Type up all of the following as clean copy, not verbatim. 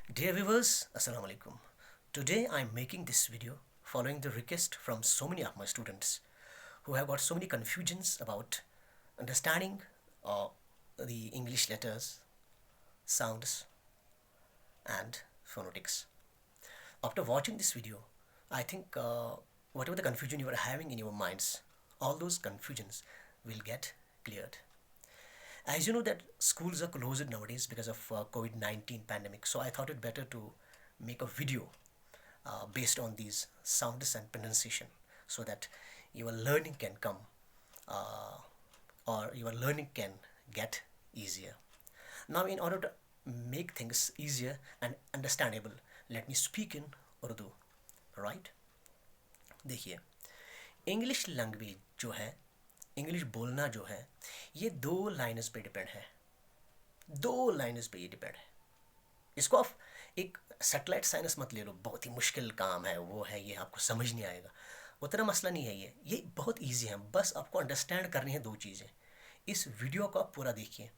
Dear viewers, Assalamu alaikum. Today I am making this video following the request from so many of my students who have got so many confusions about understanding the English letters, sounds, and phonetics. After watching this video, I think whatever the confusion you are having in your minds, all those confusions will get cleared. As you know that schools are closed nowadays because of COVID-19 pandemic, so I thought it better to make a video based on these sounds and pronunciation so that your learning can come uh, or your learning can get easier. Now, in order to make things easier and understandable, let me speak in Urdu, right? देखिए, English language जो है, English बोलना जो है, ये दो lines पे depend है। दो लाइन्स पे ये डिपेंड है। इसको आप एक सेटेलाइट साइंस मत ले लो, बहुत ही मुश्किल काम है, वो है, ये आपको समझ नहीं आएगा। उतना मसला नहीं है ये बहुत इजी है। बस आपको अंडरस्टैंड करनी है दो चीज़ें। इस वीडियो को आप पूरा देखिए।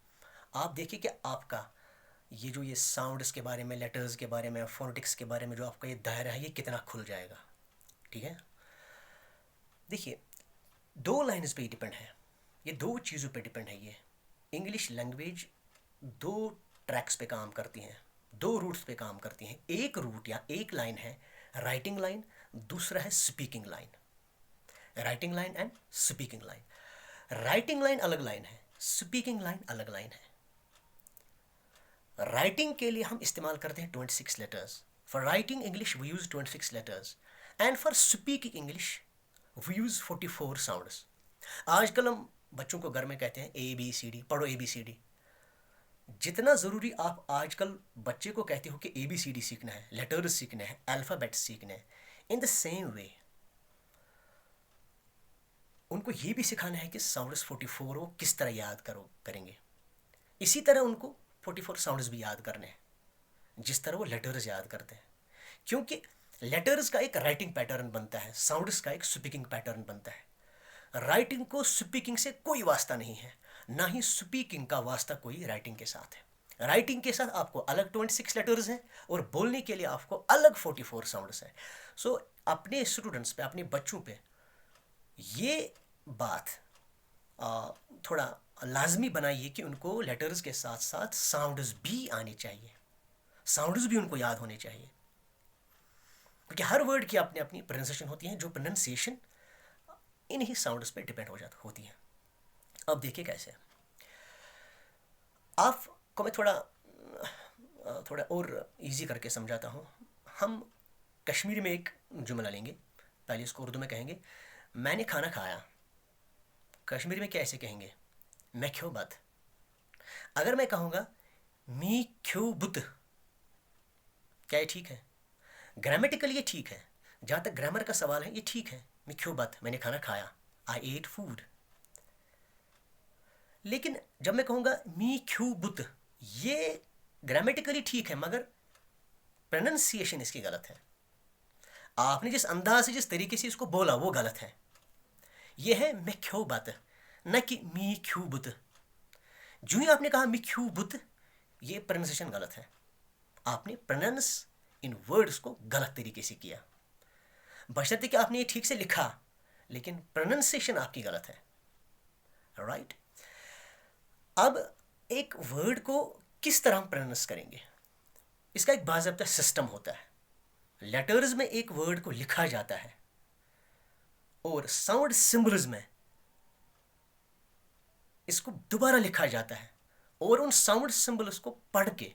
आप देखिए कि आपका ये जो ये साउंड्स के बारे में, लेटर्स के बारे में, फोनेटिक्स के बारे में जो आपका ये दायरा है, ये कितना खुल जाएगा। ठीक है, देखिए, दो लाइन्स पे डिपेंड है, ये दो चीज़ों पे डिपेंड है। ये इंग्लिश लैंग्वेज दो ट्रैक्स पे काम करती हैं, दो रूट्स पे काम करती हैं। एक रूट या एक लाइन है राइटिंग लाइन, दूसरा है speaking line. Writing line and speaking line. Writing line अलग लाइन है, स्पीकिंग लाइन अलग लाइन है। राइटिंग के लिए हम इस्तेमाल करते हैं 26 letters. For writing English we use 26 letters and for speaking English we use 44 sounds. आजकल हम बच्चों को घर में कहते हैं ABCD, पढ़ो ABCD। जितना ज़रूरी आप आजकल बच्चे को कहते हो कि ABCD सीखना है, लेटर्स सीखने हैं, अल्फ़ाबेट सीखने हैं, इन द सेम वे उनको ये भी सिखाना है कि साउंड्स 44 वो किस तरह याद करेंगे। इसी तरह उनको 44 साउंड्स भी याद करने हैं जिस तरह वो लेटर्स याद करते हैं, क्योंकि लेटर्स का एक राइटिंग पैटर्न बनता है, साउंड्स का एक स्पीकिंग पैटर्न बनता है। राइटिंग को स्पीकिंग से कोई वास्ता नहीं है, ना ही स्पीकिंग का वास्ता कोई राइटिंग के साथ है। राइटिंग के साथ आपको अलग 26 लेटर्स हैं और बोलने के लिए आपको अलग 44 साउंड्स हैं। सो अपने स्टूडेंट्स पे, अपने बच्चों पे ये बात थोड़ा लाजमी बनाइए कि उनको लेटर्स के साथ साथ साउंड्स भी आने चाहिए, साउंड्स भी उनको याद होने चाहिए, क्योंकि हर वर्ड की अपनी अपनी प्रोनाउंसिएशन होती है, जो प्रोनाउंसिएशन इन्हीं साउंड्स पे डिपेंड होती है। अब देखिए कैसे आपको मैं थोड़ा और इजी करके समझाता हूँ। हम कश्मीरी में एक जुमला लेंगे, पहले इसको उर्दू में कहेंगे, मैंने खाना खाया। कश्मीरी में कैसे कहेंगे? मैं क्यों बत। अगर मैं कहूँगा मी क्यों बुत, क्या ये ठीक है? ग्रामेटिकल ये ठीक है, जहाँ तक ग्रामर का सवाल है ये ठीक है। मैं क्यों बत, मैंने खाना खाया, आई एट फूड। लेकिन जब मैं कहूँगा मी क्यों बुत, ये ग्रामेटिकली ठीक है, मगर प्रोनाउंसिएशन इसकी गलत है। आपने जिस अंदाज से, जिस तरीके से इसको बोला वो गलत है। ये है मैं क्यों बत, न कि मी क्यों बुत। जो ही आपने कहा मी क्यों बुत, ये प्रोनाउंसिएशन गलत है। आपने प्रोनाउंस इन वर्ड्स को गलत तरीके से किया, बशर्ते कि आपने ये ठीक से लिखा, लेकिन प्रोनाउंसिएशन आपकी गलत है। राइट? अब एक वर्ड को किस तरह हम प्रोनाउंस करेंगे, इसका एक बाज़ाब्ता सिस्टम होता है। लेटर्स में एक वर्ड को लिखा जाता है और साउंड सिंबल्स में इसको दोबारा लिखा जाता है, और उन साउंड सिंबल्स को पढ़ के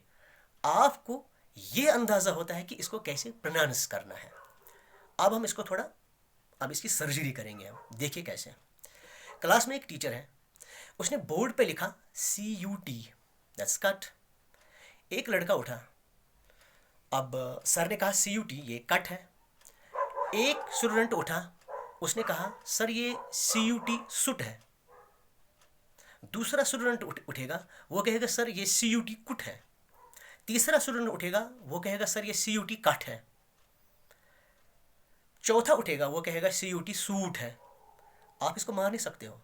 आपको ये अंदाज़ा होता है कि इसको कैसे प्रोनाउंस करना है। अब हम इसको थोड़ा, अब इसकी सर्जरी करेंगे हम। देखिए कैसे। क्लास में एक टीचर है, उसने बोर्ड पे लिखा CUT, दैट्स कट। एक लड़का उठा, अब सर ने कहा CUT ये कट है। एक स्टूडेंट उठा, उसने कहा सर ये CUT सुट है। दूसरा स्टूडेंट उठेगा, वो कहेगा सर ये CUT कुट है। तीसरा स्टूडेंट उठेगा, वो कहेगा सर ये CUT कट है। चौथा उठेगा, वो कहेगा CUT सूट है। आप इसको मार नहीं सकते हो।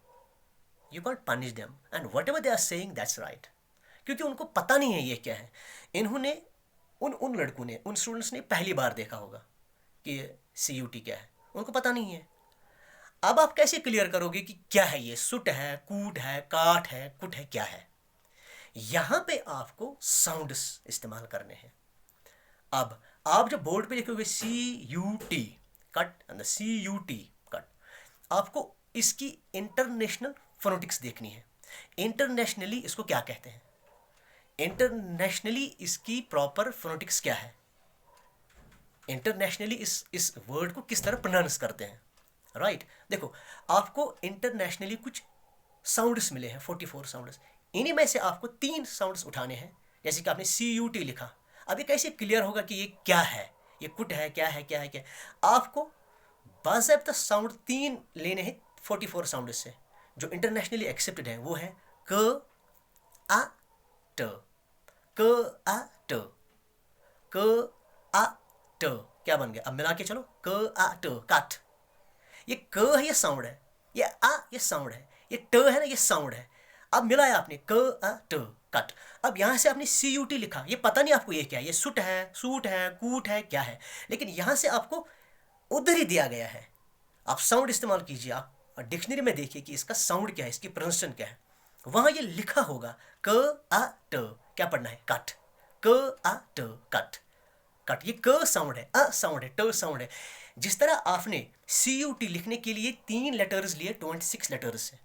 You can't punish them and whatever they are saying that's right, क्योंकि उनको पता नहीं है ये क्या है। इन्होंने उन उन लड़कों ने, उन स्टूडेंट्स ने पहली बार देखा होगा कि CUT क्या है, उनको पता नहीं है। अब आप कैसे क्लियर करोगे कि क्या है ये, सुट है, कूट है, काट है, कुट है, क्या है? यहाँ पे आपको साउंड्स इस्तेमाल करने हैं। अब आप जब बोर्ड पे लिखोगे CUT cut and CUT cut, आपको इसकी इंटरनेशनल फोनेटिक्स देखनी है। इंटरनेशनली इसको क्या कहते हैं, इंटरनेशनली इसकी प्रॉपर फोनेटिक्स क्या है, इंटरनेशनली इस वर्ड को किस तरह प्रोनाउंस करते हैं, राइट? देखो, आपको इंटरनेशनली कुछ साउंड्स मिले हैं, 44 साउंड्स। इन्हीं में से आपको 3 साउंड्स उठाने हैं। जैसे कि आपने CUT लिखा, अब ये कैसे क्लियर होगा कि ये क्या है, ये कुट है, क्या है, क्या है, क्या है? आपको बाज़ाब्ता साउंड 3 लेने हैं 44 साउंड से, जो इंटरनेशनली एक्सेप्टेड है। वो है क आ ट, क आ ट, क आ ट। क्या बन गया? अब मिला के चलो, क आ ट, काट। ये क है, ये साउंड है, ये आ ये साउंड है, ये ट है ना, ये साउंड है। अब मिलाया आपने क आ ट, कट। अब यहाँ से आपने CUT लिखा, ये पता नहीं आपको ये क्या है, ये सुट है, सूट है, कूट है, क्या है, लेकिन यहाँ से आपको उधर ही दिया गया है। आप साउंड इस्तेमाल कीजिए, आप डिक्शनरी में देखिए कि इसका साउंड क्या है, इसकी प्रोनाउंसिएशन क्या है। वहाँ ये लिखा होगा क आ ट, क्या पढ़ना है, कट, क आ ट, कट, कट। ये क साउंड है, अ साउंड है, ट साउंड है। जिस तरह आपने CUT लिखने के लिए 3 लेटर्स लिए 26 लेटर्स से,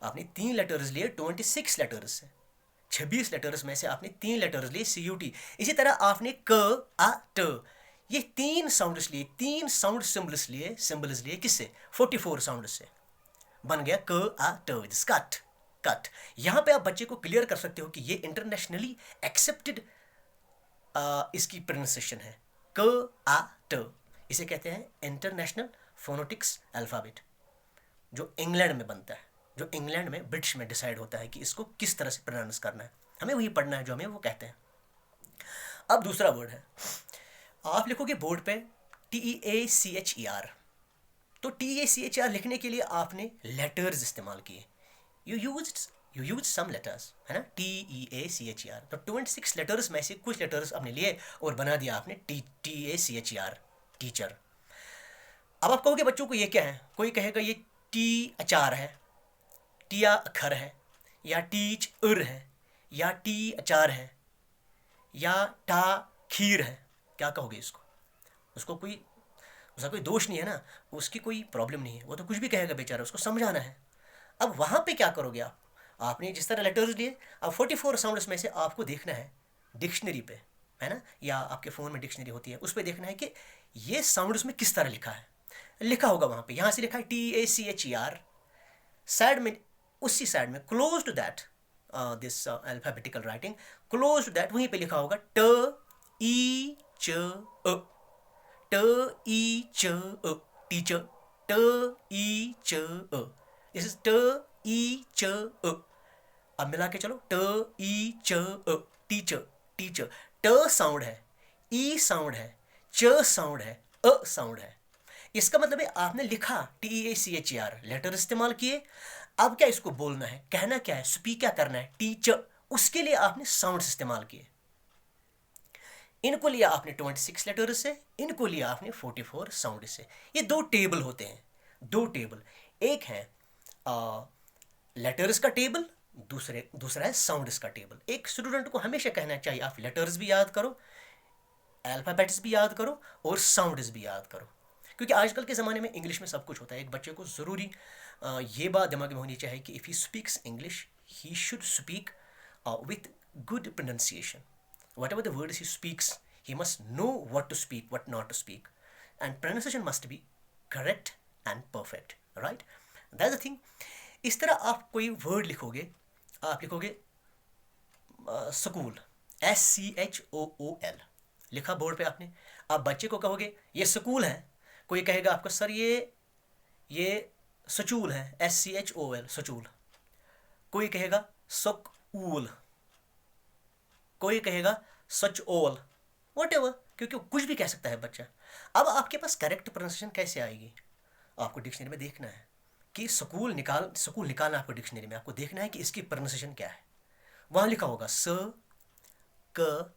आपने 3 लेटर्स लिए 26 लेटर्स से, 26 लेटर्स में से आपने 3 लेटर्स लिए CUT। इसी तरह आपने क आ ट, ये 3 साउंड्स लिए, 3 साउंड सिंबल्स लिए किससे, 44 साउंड से, बन गया क आ ट, दिस कट, कट। यहाँ पे आप बच्चे को क्लियर कर सकते हो कि ये इंटरनेशनली एक्सेप्टेड इसकी प्रोनाउंसिएशन है, क आ ट। इसे कहते हैं इंटरनेशनल फोनेटिक्स अल्फ़ाबेट, जो इंग्लैंड में बनता है, जो इंग्लैंड में, ब्रिटिश में डिसाइड होता है कि इसको किस तरह से प्रोनाउंस करना है। हमें वही पढ़ना है जो हमें वो कहते हैं। अब दूसरा वर्ड है, आप लिखोगे बोर्ड पे TEACHER। तो TEACHER लिखने के लिए आपने लेटर्स इस्तेमाल किए, यू यूज सम लेटर्स, है ना, TEACHER। तो 26 लेटर्स में से कुछ लेटर्स आपने लिए और बना दिया आपने TEACHER, टीचर। अब आप कहोगे बच्चों को ये क्या है, कोई कहेगा ये टी अचार है, टिया अखर है, या टीच उर है, या टी अचार है, या टा खीर है। क्या कहोगे इसको? उसको कोई, उसका कोई दोष नहीं है ना, उसकी कोई प्रॉब्लम नहीं है, वो तो कुछ भी कहेगा बेचारा, उसको समझाना है। अब वहाँ पे क्या करोगे आप, आपने जिस तरह लेटर्स लिए, अब 44 साउंड्स में से आपको देखना है डिक्शनरी पे, है ना, या आपके फ़ोन में डिक्शनरी होती है, उस पर देखना है कि ये साउंड्स में किस तरह लिखा है। लिखा होगा वहाँ पे, यहाँ से लिखा है TEACHER, साइड में, उसी साइड में close to that this alphabetical writing, close to that वहीं पे लिखा होगा TEACHER, TEACHER, teacher, TEACHER, this is TEACHER। अब मिला के चलो, TEACHER, टीचर, टीचर। ट साउंड है, ई साउंड है, च साउंड है, अ साउंड है। इसका मतलब है आपने लिखा TEACHER, लेटर इस्तेमाल किए। अब क्या इसको बोलना है, कहना क्या है, स्पीक क्या करना है, टीचर, उसके लिए आपने साउंड इस्तेमाल किए। इनको लिया आपने 26 लेटर से, इनको लिया आपने 44 साउंड से। ये 2 टेबल होते हैं, 2 टेबल। एक है लेटर्स का टेबल, दूसरा है साउंड्स का टेबल। एक स्टूडेंट को हमेशा कहना चाहिए आप लेटर्स भी याद करो, अल्फ़ाबेट्स भी याद करो और साउंड्स भी याद करो, क्योंकि आजकल के ज़माने में इंग्लिश में सब कुछ होता है। एक बच्चे को ज़रूरी ये बात दिमाग में होनी चाहिए कि if he speaks English, he should speak with good pronunciation. Whatever the words he speaks, he must know what to speak, what not to speak, and pronunciation must be correct and perfect, right? That's the thing. इस तरह आप कोई word लिखोगे, आप लिखोगे school, SCHOOL, लिखा board पे आपने। आप बच्चे को कहोगे ये स्कूल है, कोई कहेगा आपको सर ये सचूल है, SCHOL, सचूल। कोई कहेगा सकूल, कोई कहेगा सच ओल, वट एवर, क्योंकि कुछ भी कह सकता है बच्चा। अब आपके पास करेक्ट प्रोनाउंसिएशन कैसे आएगी, आपको डिक्शनरी में देखना है कि स्कूल निकालना आपको डिक्शनरी में, आपको देखना है कि इसकी प्रोनाउंसिएशन क्या है। वहाँ लिखा होगा स क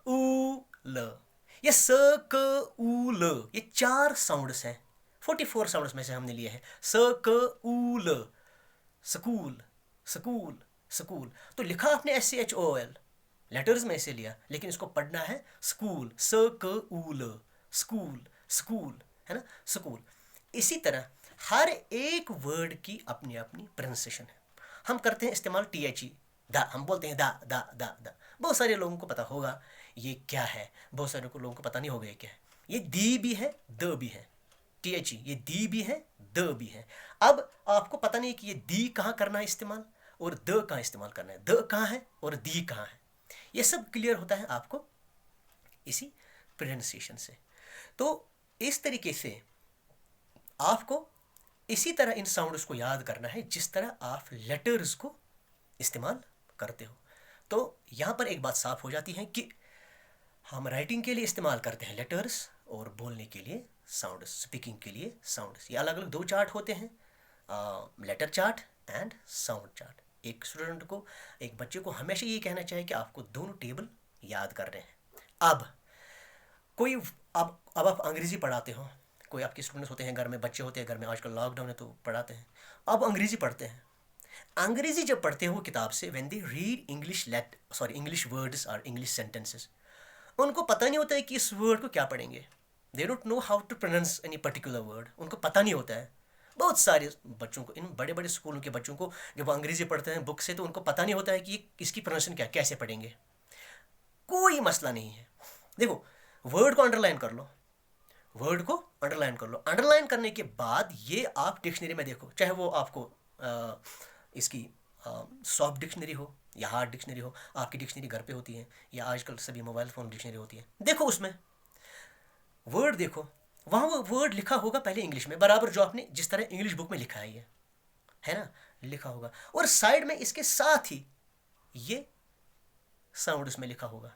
ऊ ल, ये स क ऊ ल, ये 4 साउंड्स हैं, 44 साउंड्स में से हमने लिए हैं। स क ऊ ल, स्कूल, स्कूल, स्कूल। तो लिखा आपने SCHOL, लेटर्स में ऐसे लिया, लेकिन इसको पढ़ना है स्कूल, स क ऊ ल, स्कूल, स्कूल, है ना, स्कूल। इसी तरह हर एक वर्ड की अपनी अपनी प्रोनाउंसिएशन है। हम करते हैं इस्तेमाल THE, दा, हम बोलते हैं दा दा दा दा। बहुत सारे लोगों को पता होगा ये क्या है, बहुत सारे लोगों को पता नहीं होगा ये क्या है। ये दी भी है, द भी है, THE, ये दी भी है, द भी है। अब आपको पता नहीं कि ये दी कहाँ करना है इस्तेमाल और द कहाँ इस्तेमाल करना है, द कहाँ है और दी कहाँ है। ये सब क्लियर होता है आपको इसी प्रोनाउंसिएशन से। तो इस तरीके से आपको इसी तरह इन साउंड्स को याद करना है जिस तरह आप लेटर्स को इस्तेमाल करते हो। तो यहाँ पर एक बात साफ हो जाती है कि हम राइटिंग के लिए इस्तेमाल करते हैं लेटर्स और बोलने के लिए साउंड्स, स्पीकिंग के लिए साउंड्स। ये अलग अलग 2 चार्ट होते हैं, letter chart and sound chart. एक स्टूडेंट को, एक बच्चे को हमेशा ये कहना चाहिए कि आपको दोनों टेबल याद कर रहे हैं। अब कोई, अब आप अंग्रेज़ी पढ़ाते हो, कोई आपके स्टूडेंट्स होते हैं घर में, बच्चे होते हैं घर में, आजकल लॉकडाउन है तो पढ़ाते हैं, अब अंग्रेज़ी पढ़ते हैं। अंग्रेज़ी जब पढ़ते हो किताब से, when they read English words और इंग्लिश सेंटेंसेस, उनको पता नहीं होता है कि इस वर्ड को क्या पढ़ेंगे। They don't know how to pronounce any particular word, उनको पता नहीं होता है। बहुत सारे बच्चों को, इन बड़े बड़े स्कूलों के बच्चों को, जब वो अंग्रेज़ी पढ़ते हैं बुक से, तो उनको पता नहीं होता है कि इसकी प्रोनाउंसिएशन क्या, कैसे पढ़ेंगे। कोई मसला नहीं है। देखो, वर्ड को अंडरलाइन कर लो, वर्ड को अंडरलाइन कर लो। अंडरलाइन करने के बाद ये आप डिक्शनरी में देखो, चाहे वो आपको इसकी सॉफ्ट डिक्शनरी हो या हार्ड डिक्शनरी हो। आपकी डिक्शनरी घर पे होती है या आजकल सभी मोबाइल फ़ोन डिक्शनरी होती है, देखो उसमें वर्ड देखो, वहाँ वो वर्ड लिखा होगा पहले इंग्लिश में, बराबर जो आपने जिस तरह इंग्लिश बुक में लिखा है ना, लिखा होगा। और साइड में इसके साथ ही ये साउंड्स में लिखा होगा।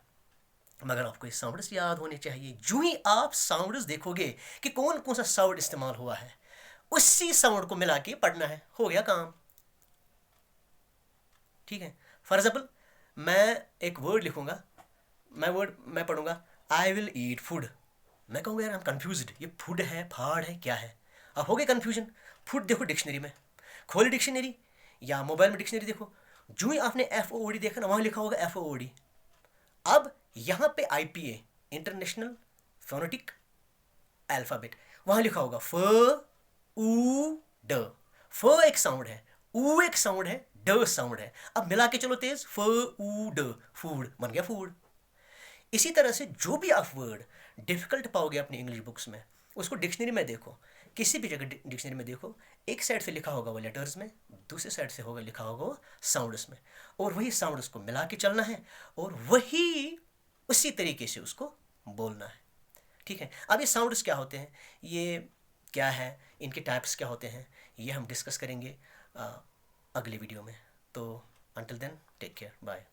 मगर आपको ये साउंड्स याद होने चाहिए। जो ही आप साउंड्स देखोगे कि कौन कौन सा साउंड इस्तेमाल हुआ है, उसी साउंड को मिला के पढ़ना है, हो गया काम। ठीक है। फॉर एग्जाम्पल, मैं एक वर्ड लिखूंगा, मैं पढ़ूंगा आई विल ईट फूड। मैं कहूँगा यार, आई एम कन्फ्यूज्ड, ये फूड है, फाड़ है, क्या है। अब हो गए कन्फ्यूजन। फूड देखो डिक्शनरी में, खोली डिक्शनरी या मोबाइल में डिक्शनरी देखो, जो ही आपने FOOD देखा ना, वहाँ लिखा होगा FOOD। अब यहाँ पे IPA, इंटरनेशनल फोनेटिक अल्फ़ाबेट, वहाँ लिखा होगा फ ऊ ड। फ एक साउंड है, ऊ एक साउंड है, ड साउंड है। अब मिला के चलो तेज, फ ऊ ड, फूड बन गया फूड। इसी तरह से जो भी आप वर्ड डिफ़िकल्ट पाओगे अपनी इंग्लिश बुक्स में, उसको डिक्शनरी में देखो, किसी भी जगह डिक्शनरी में देखो, एक साइड से लिखा होगा वो लेटर्स में, दूसरी साइड से होगा लिखा होगा वो साउंड्स में, और वही साउंड्स को मिला के चलना है और वही उसी तरीके से उसको बोलना है। ठीक है। अब ये साउंड्स क्या होते हैं, ये क्या है, इनके टाइप्स क्या होते हैं, ये हम डिस्कस करेंगे अगले वीडियो में। तो until then, take care, bye.